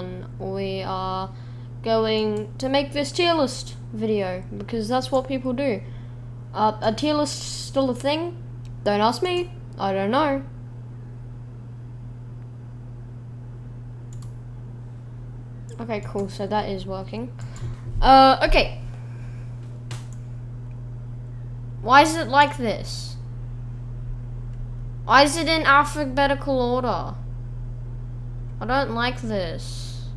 one, we are going to make this tier list video, because that's what people do. A tier list still a thing? Don't ask me, I don't know. Okay, cool, so that is working. Okay. Why is it like this? Why is it in alphabetical order? I don't like this.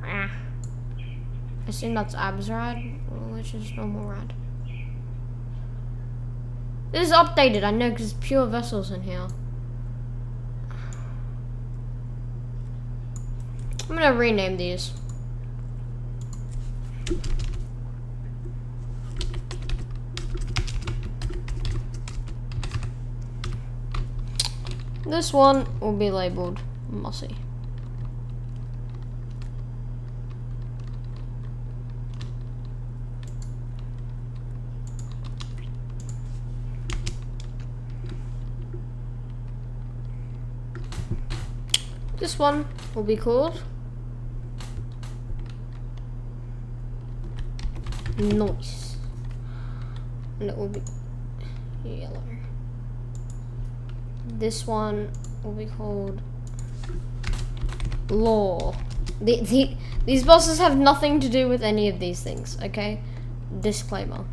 I assume that's Absrad, which is normal rad. This is updated, I know, because pure vessels in here. I'm gonna rename these. This one will be labeled Mossy. This one will be called Noise, and it will be yellow. This one will be called Law. These bosses have nothing to do with any of these things, okay? Disclaimer.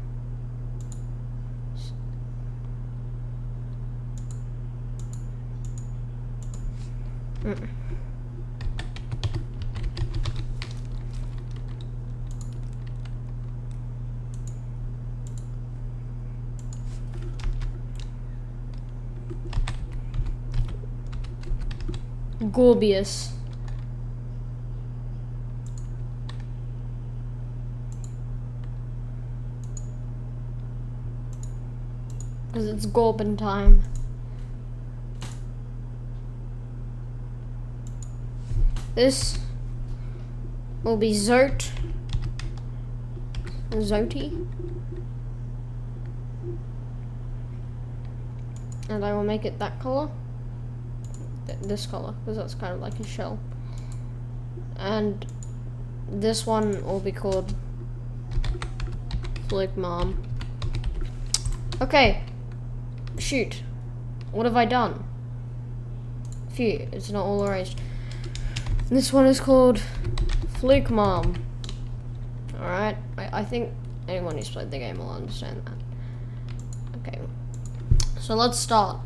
Gorbius. Because it's Gorbin time. This will be Zoti. And I will make it that color. This color, because that's kind of like a shell. And this one will be called Flick Mom. Okay. Shoot. What have I done? Phew, it's not all erased. This one is called Flick Mom. Alright, I think anyone who's played the game will understand that. Okay. So let's start.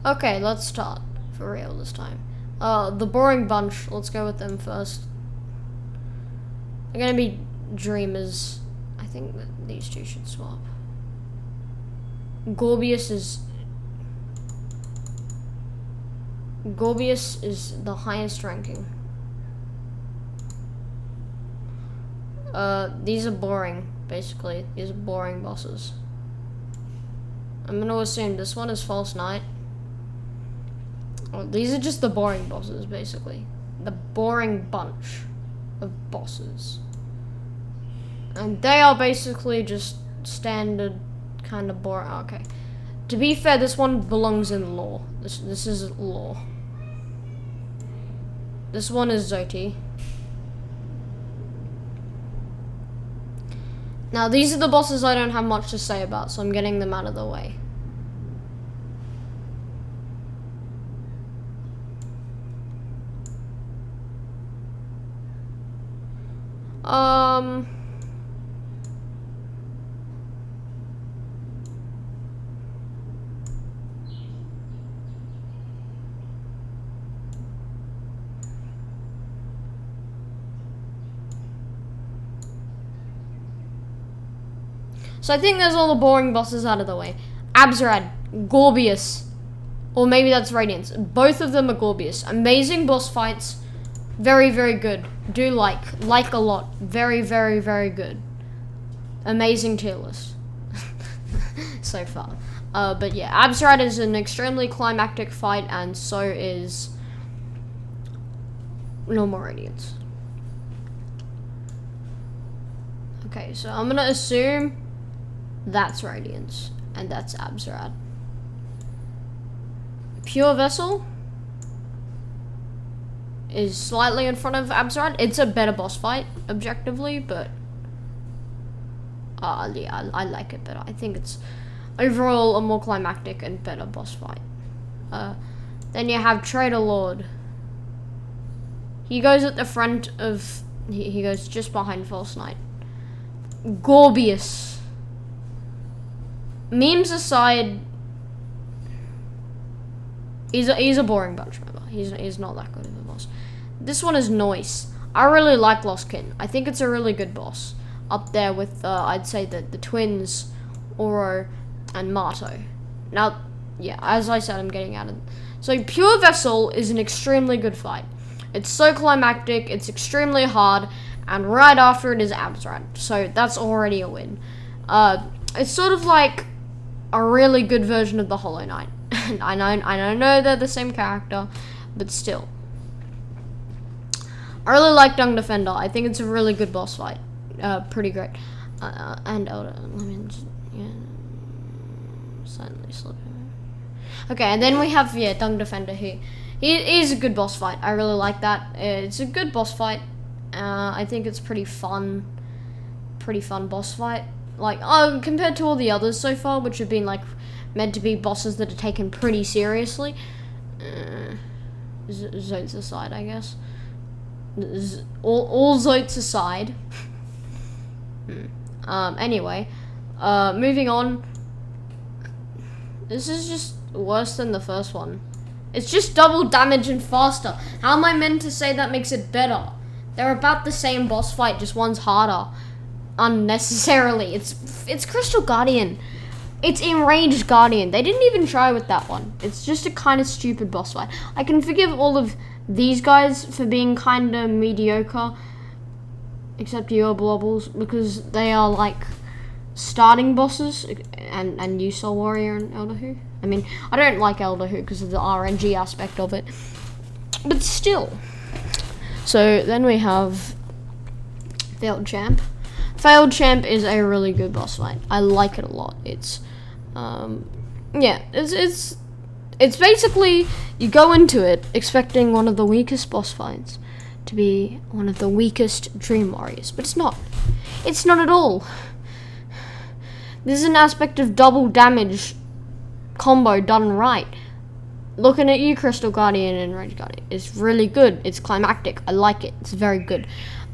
Okay, let's start. For real this time. The boring bunch, let's go with them first. They're gonna be Dreamers. I think that these two should swap. Gorbius is the highest ranking. These are boring, basically. These are boring bosses. I'm gonna assume this one is False Knight. Oh, these are just the boring bosses, basically. The boring bunch of bosses. And they are basically just standard kind of boring. Okay. To be fair, this one belongs in Law. This is Law. This one is Zoti. Now, these are the bosses I don't have much to say about, so I'm getting them out of the way. So I think there's all the boring bosses out of the way. Absrad, Gorbius, or maybe that's Radiance. Both of them are Gorbius. Amazing boss fights. Very, very good. Do like a lot. Very, very, very good. Amazing tier list. So far. But yeah, Absrad is an extremely climactic fight, and so is normal Radiance. Okay, so I'm gonna assume that's Radiance, and that's Absrad. Pure Vessel? is slightly in front of Abzerad. It's a better boss fight, objectively, but yeah, I like it better. I think it's overall a more climactic and better boss fight. Then you have Traitor Lord. He goes at the front of... He goes just behind False Knight. Gorbius. Memes aside, he's a boring bunch member. He's not that good of a boss. This one is Noise. I really like Lost Kin. I think it's a really good boss. Up there with, I'd say, the twins, Oro, and Marto. Now, yeah, as I said, I'm getting out of it. So, Pure Vessel is an extremely good fight. It's so climactic, it's extremely hard, and right after it is Abzerad. So, that's already a win. It's sort of like a really good version of the Hollow Knight. I know they're the same character, but still. I really like Dung Defender. I think it's a really good boss fight. Pretty great. And Elder. I mean, yeah. Silently slipping. Okay, and then we have, yeah, Dung Defender here. He is a good boss fight. I really like that. It's a good boss fight. I think it's pretty fun boss fight. Like, compared to all the others so far, which have been, like, meant to be bosses that are taken pretty seriously. Zotes aside, I guess. All Zotes aside. Anyway, moving on. This is just worse than the first one. It's just double damage and faster. How am I meant to say that makes it better? They're about the same boss fight, just one's harder. Unnecessarily. It's Crystal Guardian. It's Enraged Guardian. They didn't even try with that one. It's just a kind of stupid boss fight. I can forgive all of these guys for being kind of mediocre, except your Blobbles, because they are like starting bosses, and you Soul Warrior and Elder Who. I mean, I don't like Elder Who because of the RNG aspect of it, but still. So then we have Failed Champ. Failed Champ is a really good boss fight. I like it a lot. It's yeah, it's basically, you go into it expecting one of the weakest boss fights to be one of the weakest Dream Warriors, but it's not. It's not at all. There's an aspect of double damage combo done right. Looking at you, Crystal Guardian and Rage Guardian, it's really good. It's climactic. I like it. It's very good.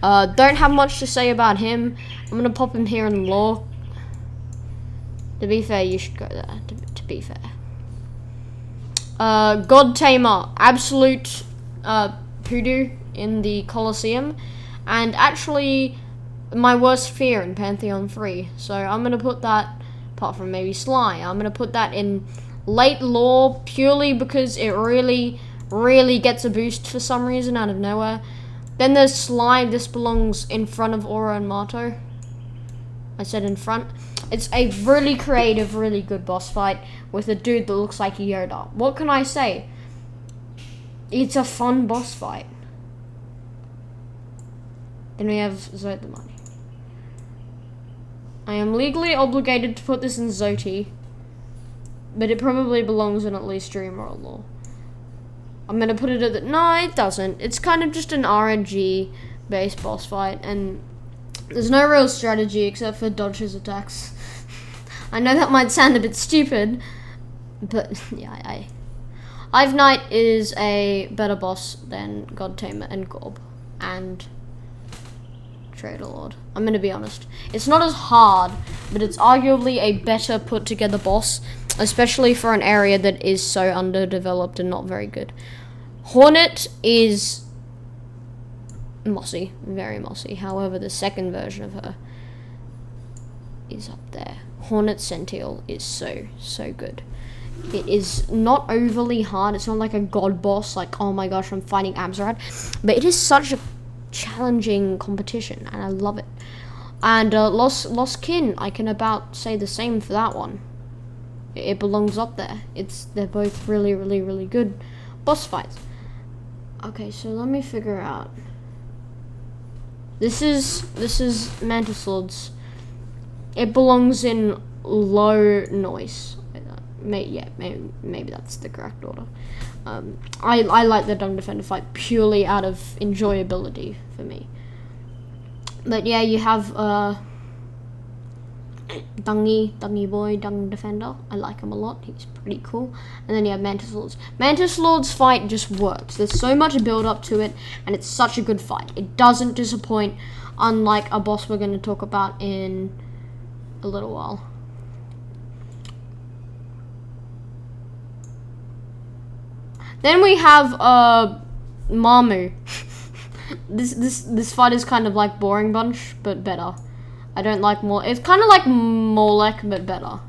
Don't have much to say about him. I'm gonna pop him here in lore. To be fair, you should go there. To be fair. God Tamer, absolute hoodoo in the Colosseum, and actually my worst fear in Pantheon 3. So I'm gonna put that, apart from maybe Sly, I'm gonna put that in late lore purely because it really gets a boost for some reason out of nowhere. Then there's Sly. This belongs in front of Aura and Marto. I said in front. It's a really creative, really good boss fight with a dude that looks like Yoda. What can I say? It's a fun boss fight. Then we have Zote the Money. I am legally obligated to put this in Zote, but it probably belongs in at least Dream or lore. I'm gonna put it at the... No, it doesn't. It's kind of just an RNG based boss fight, and there's no real strategy except for dodge his attacks. I know that might sound a bit stupid, but yeah, Ive Knight is a better boss than God Tamer and Gorb and Traitor Lord. I'm gonna be honest. It's not as hard, but it's arguably a better put together boss, especially for an area that is so underdeveloped and not very good. Hornet is mossy, very mossy. However, the second version of her is up there. Hornet Sential is so good. It is not overly hard. It's not like a god boss, like, oh my gosh, I'm fighting Abzerad. But it is such a challenging competition, and I love it. And Lost Kin, I can about say the same for that one. It belongs up there. They're both really good boss fights. Okay, so let me figure out. This is Mantis Lords. It belongs in low noise. maybe that's the correct order. I like the Dung Defender fight purely out of enjoyability for me. But yeah, you have Dungy Boy, Dung Defender. I like him a lot. He's pretty cool. And then you have Mantis Lords. Mantis Lords fight just works. There's so much build up to it, and it's such a good fight. It doesn't disappoint, unlike a boss we're going to talk about in a little while. Then we have Mamu. This fight is kind of like Boring Bunch, but better. I don't like more. It's kind of like Molek, but better.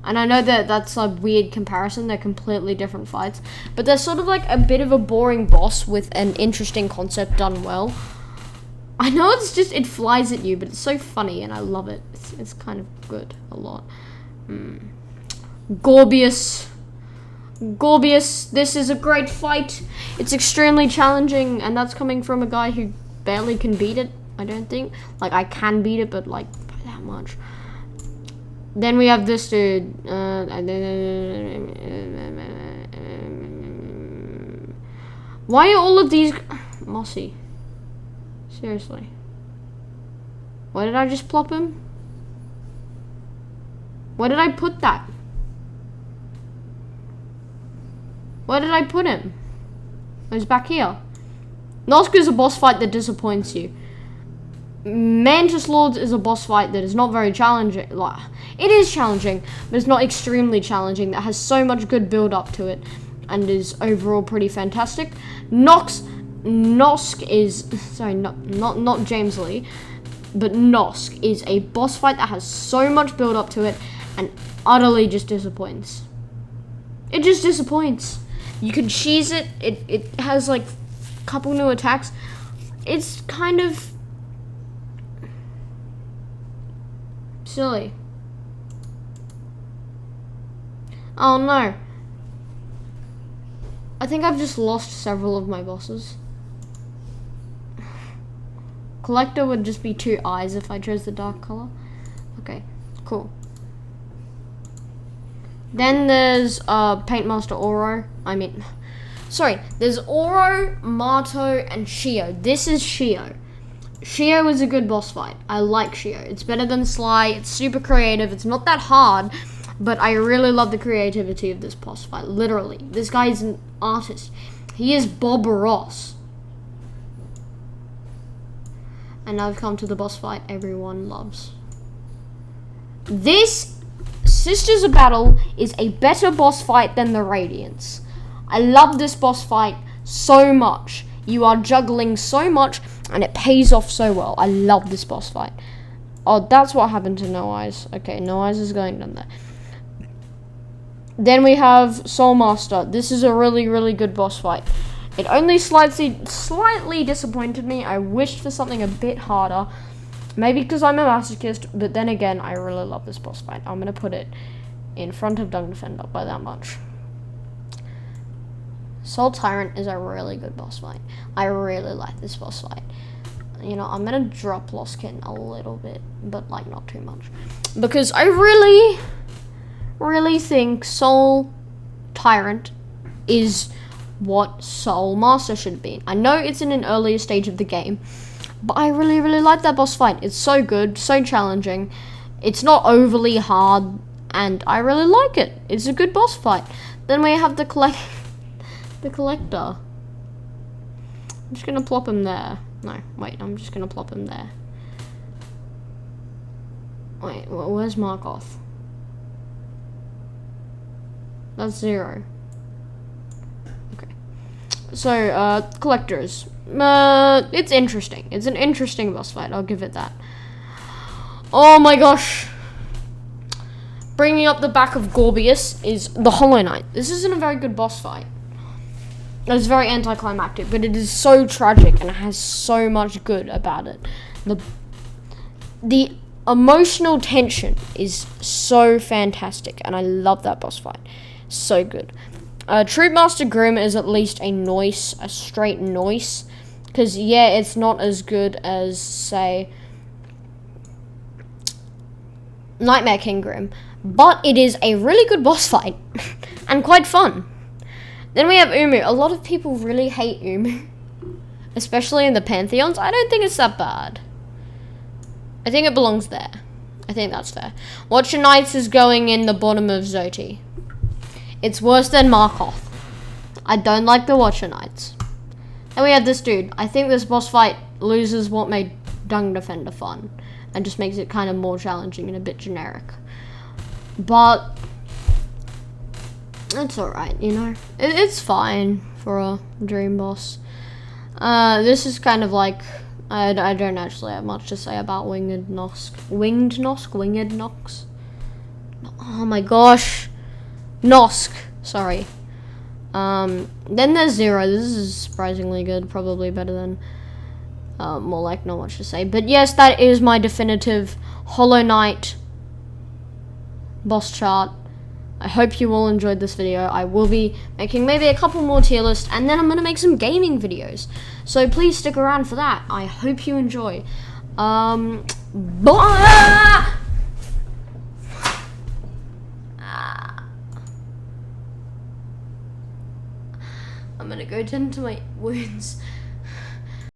And I know that that's a weird comparison. They're completely different fights, but they're sort of like a bit of a boring boss with an interesting concept done well. I know it flies at you, but it's so funny and I love it. It's kind of good a lot. Gorbius, this is a great fight. It's extremely challenging, and that's coming from a guy who barely can beat it, I don't think. Like, I can beat it, but like, by that much. Then we have this dude. Why are all of these... Mossy. Seriously. Why did I just plop him? Where did I put that? Where did I put him? Oh, he's back here. Nosk is a boss fight that disappoints you. Mantis Lords is a boss fight that is not very challenging. Like, it is challenging, but it's not extremely challenging. That has so much good build up to it, and is overall pretty fantastic. Nosk is, sorry, not James Lee, but Nosk is a boss fight that has so much build up to it, and utterly just disappoints. It just disappoints. You can cheese it. It has like a couple new attacks. It's kind of silly. Oh no. I think I've just lost several of my bosses. Collector would just be 2 eyes if I chose the dark color. Okay, cool. Then there's Paintmaster Oro. There's Oro, Marto, and Shio. This is Shio. Shio is a good boss fight. I like Shio. It's better than Sly. It's super creative. It's not that hard, but I really love the creativity of this boss fight. Literally. This guy is an artist. He is Bob Ross. And now we've come to the boss fight everyone loves. This Sisters of Battle is a better boss fight than the Radiance. I love this boss fight so much. You are juggling so much, and it pays off so well. I love this boss fight. Oh, that's what happened to No Eyes. Okay, No Eyes is going down there. Then we have Soul Master. This is a really, really good boss fight. It only slightly disappointed me. I wished for something a bit harder. Maybe because I'm a masochist, but then again, I really love this boss fight. I'm going to put it in front of Dung Defender by that much. Soul Tyrant is a really good boss fight. I really like this boss fight. You know, I'm going to drop Lostkin a little bit, but like not too much. Because I really, really think Soul Tyrant is what Soul Master should be. I know it's in an earlier stage of the game, but I really, really like that boss fight. It's so good, so challenging. It's not overly hard, and I really like it. It's a good boss fight. Then we have the Collector. I'm just gonna plop him there. No, wait, I'm just gonna plop him there. Wait, where's Markoth? That's 0. Okay. So, Collectors. It's interesting. It's an interesting boss fight. I'll give it that. Oh my gosh. Bringing up the back of Gorbius is the Hollow Knight. This isn't a very good boss fight. It's very anticlimactic, but it is so tragic and it has so much good about it. The emotional tension is so fantastic, and I love that boss fight. So good. Troopmaster Grim is at least a straight noise. Because, yeah, it's not as good as, say, Nightmare King Grim. but it is a really good boss fight and quite fun. Then we have Umu. A lot of people really hate Umu, especially in the Pantheons. I don't think it's that bad. I think it belongs there. I think that's fair. Watcher Knights is going in the bottom of Zoti. It's worse than Markoth. I don't like the Watcher Knights. Then we have this dude. I think this boss fight loses what made Dung Defender fun and just makes it kind of more challenging and a bit generic. But it's alright, you know. It's fine for a dream boss. This is kind of like... I don't actually have much to say about Winged Nox. Winged Nox? Oh my gosh. Nosk. Sorry. Then there's Zero. This is surprisingly good. Probably better than... more like not much to say. But yes, that is my definitive Hollow Knight boss chart. I hope you all enjoyed this video. I will be making maybe a couple more tier lists, and then I'm going to make some gaming videos. So please stick around for that. I hope you enjoy. Bye! I'm going to go tend to my wounds.